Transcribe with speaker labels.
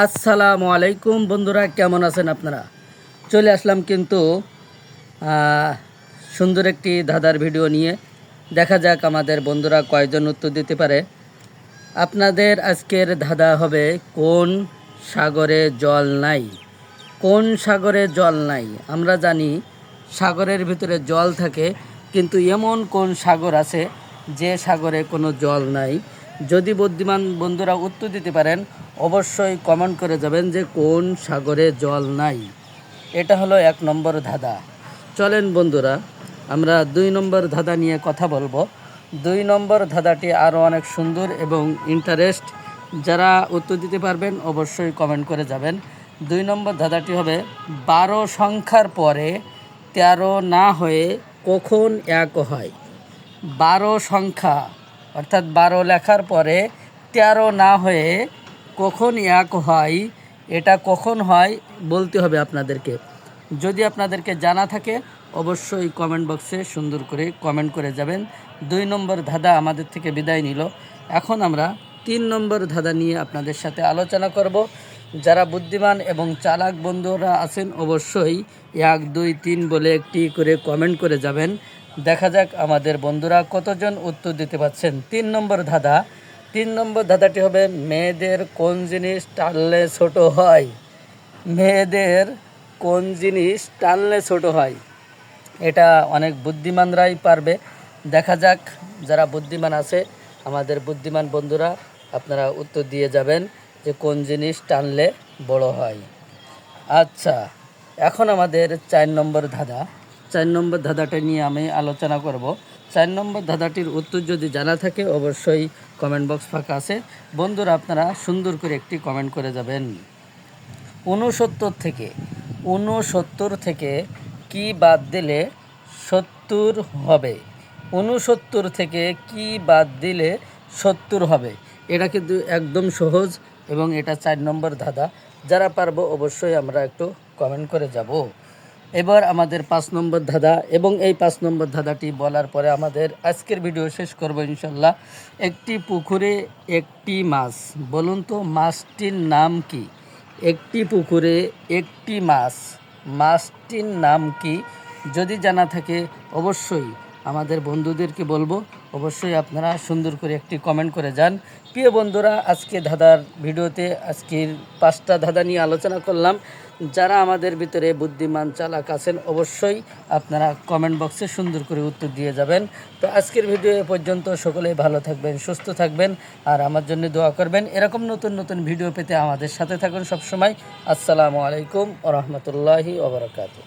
Speaker 1: আসসালামু আলাইকুম বন্ধুরা, কেমন আছেন আপনারা? চলে আসলাম কিন্তু সুন্দর একটি ধাঁধার ভিডিও নিয়ে। দেখা যাক আমাদের বন্ধুরা কয়জন উত্তর দিতে পারে। আপনাদের আজকের ধাঁধা হবে, কোন সাগরে জল নাই? কোন সাগরে জল নাই? আমরা জানি সাগরের ভিতরে জল থাকে, কিন্তু এমন কোন সাগর আছে যে সাগরে কোনো জল নাই? যদি বুদ্ধিমান বন্ধুরা উত্তর দিতে পারেন, অবশ্যই কমেন্ট করে যাবেন যে কোন সাগরে জল নাই। এটা হলো 1 নম্বর ধাঁধা। চলেন বন্ধুরা, আমরা 2 নম্বর ধাঁধা নিয়ে কথা বলবো। 2 নম্বর ধাঁধাটি আরও অনেক সুন্দর এবং ইন্টারেস্ট। যারা উত্তর দিতে পারবেন অবশ্যই কমেন্ট করে যাবেন। 2 নম্বর ধাঁধাটি হবে, 12 সংখ্যার পরে 13 না হয়ে কখন 1 হয়? 12 সংখ্যা অর্থাৎ 12 লেখার পরে 13 না হয়ে কখন 1 হয়? এটা কখন হয় বলতে হবে আপনাদেরকে। যদি আপনাদেরকে জানা থাকে অবশ্যই কমেন্ট বক্সে সুন্দর করে কমেন্ট করে যাবেন। 2 নম্বর ধাঁধা আমাদের থেকে বিদায় নিল। এখন আমরা 3 নম্বর ধাঁধা নিয়ে আপনাদের সাথে আলোচনা করব। যারা বুদ্ধিমান এবং চালাক বন্ধুরা আছেন অবশ্যই 1 2 3 বলে একটি করে কমেন্ট করে যাবেন। দেখা যাক আমাদের বন্ধুরা কতজন উত্তর দিতে পারছেন। 3 নম্বর ধাঁধা। 3 নম্বর ধাঁধাটি হবে, মেয়েদের কোন জিনিস টানলে ছোট হয়? মেয়েদের কোন জিনিস টানলে ছোট হয়? এটা অনেক বুদ্ধিমানরাই পারবে। দেখা যাক যারা বুদ্ধিমান আছে আমাদের বুদ্ধিমান বন্ধুরা, আপনারা উত্তর দিয়ে যাবেন যে কোন জিনিস টানলে বড় হয়। আচ্ছা, এখন আমাদের 4 নম্বর ধাঁধা। 4 নম্বর ধাঁধাটা নিয়ে আমি আলোচনা করব। 4 নম্বর ধাঁধাটির উত্তর যদি জানা থাকে অবশ্যই কমেন্ট বক্স ফাঁকা আছে। বন্ধুরা আপনারা সুন্দর করে একটি কমেন্ট করে যাবেন। 69 থেকে কি বাদ দিলে 70 হবে? 69 থেকে কি বাদ দিলে 70 হবে? এটা কিন্তু একদম সহজ এবং এটা 4 নম্বর ধাঁধা। যারা পারবো অবশ্যই আমরা একটু কমেন্ট করে যাব। এবার আমাদের 5 নম্বর ধাঁধা, এবং এই 5 নম্বর ধাঁধাটি বলার পরে আমাদের আজকের ভিডিও শেষ করব ইনশাল্লাহ। একটি পুকুরে একটি মাছ, বলুন তো মাছটির নাম কি? একটি পুকুরে একটি মাছ, মাছটির নাম কি? যদি জানা থাকে অবশ্যই আমাদের বন্ধুদেরকে বলবো, অবশ্যই আপনারা সুন্দর করে একটি কমেন্ট করে যান। প্রিয় বন্ধুরা, আজকে ধাঁধার ভিডিওতে আজকের 5টা ধাঁধা নিয়ে আলোচনা করলাম। যারা আমাদের ভিতরে বুদ্ধিমান চালাক আছেন অবশ্যই আপনারা কমেন্ট বক্সে সুন্দর করে উত্তর দিয়ে যাবেন। তো আজকের ভিডিও এ পর্যন্ত। সকলেই ভালো থাকবেন, সুস্থ থাকবেন, আর আমার জন্য দোয়া করবেন। এরকম নতুন নতুন ভিডিও পেতে আমাদের সাথে থাকুন সবসময়। আসসালামু আলাইকুম ওয়া রাহমাতুল্লাহি ওয়া বারাকাতুহু।